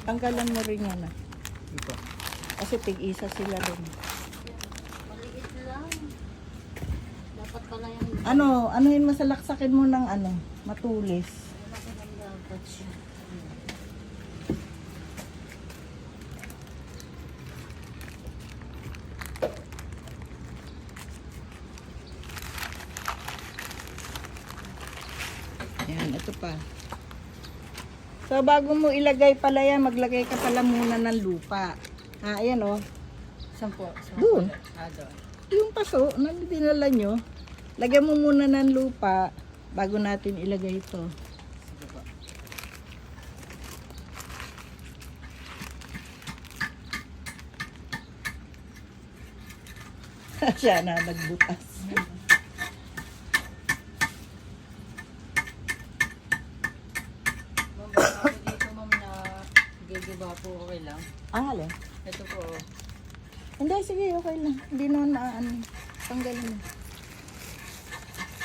Tanggalan mo rin yan. Ito. Kasi tig-isa sila rin. Maliit lang. Dapat pala yung... Anuhin mo sa laksakin mo ng matulis. Malaki ng dapat siya. Yan, ito pa. So, bago mo ilagay pala yan, maglagay ka pala muna ng lupa. Ayan Saan po? Doon. Doon. Yung paso na dinala nyo, lagyan mo muna ng lupa bago natin ilagay ito. Sige po. Siya na nagbutas. Ma'am, baka dito ma'am na gigiba po okay lang. Alin? Ito po. Hindi, sige, okay lang. Hindi naman tanggalin mo.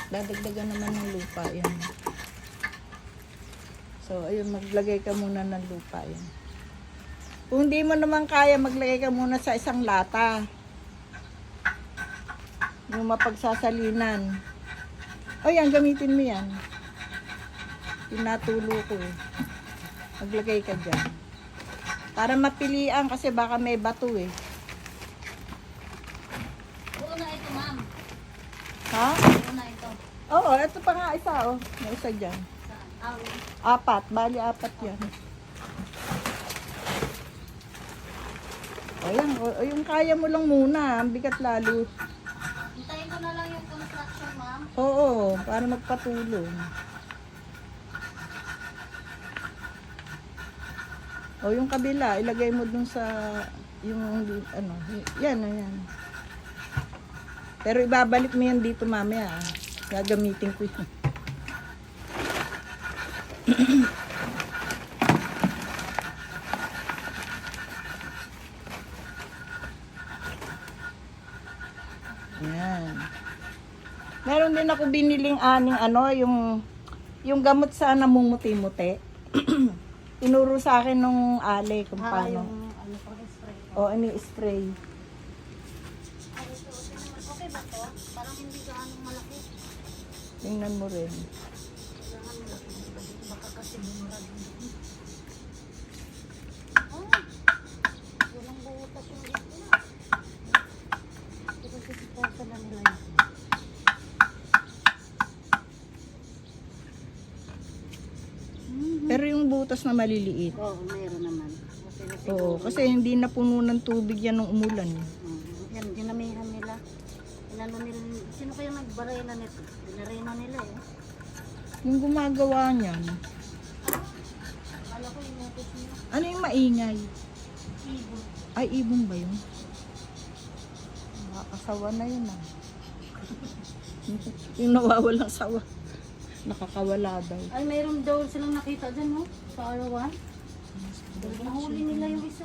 Dadagdagan naman ng lupa yan. So, ayun, maglagay ka muna ng lupa yan. Kung hindi mo naman kaya, maglagay ka muna sa isang lata. Yung mapagsasalinan. O yan, gamitin mo yan. Pinatulo ko eh. Maglagay ka dyan. Para mapilian kasi baka may bato eh. Una ito ma'am. Ha? Una ito. Oo, ito pa nga isa May isa dyan. Saan? Apat. Bali, apat yan. O yan, yung kaya mo lang muna. Ang bigat lalo. Hintayin ko na lang yung construction ma'am. Oo, para magpatulong. O yung kabila, ilagay mo dun sa yung yan. Pero ibabalik mo yan dito mamaya. Gagamitin ko yun. Yan. Meron din ako biniling aning yung gamot sa namumuti-muti. Tinuro sa akin nung ale kung paano. Yung pang spray. O, spray. Okay ba to? Parang hindi gaano malaki. Tingnan mo rin. Kailangan malaki. Baka kasi bumurag. Walang butas yung dito na. Ito kasi si Pasa na nila yun. Pero yung butas na maliliit. Oo, meron naman. Okay, Oo, kasi hindi napuno ng tubig yan nung umulan. Yan, dinamihan nila. Inano nila. Sino kaya nagbaray na nito? Dinarena nila eh. Yung gumagawa niyan, Akala ko yung utos nila. ano yung maingay? Ibon. Ay, ibon ba yun? Nakakasawa na yun Yung nawawalang sawa. Nakakawala daw. Ay, mayroon daw silang nakita dyan, no? Sa arawan. Nahuli nila yung isa.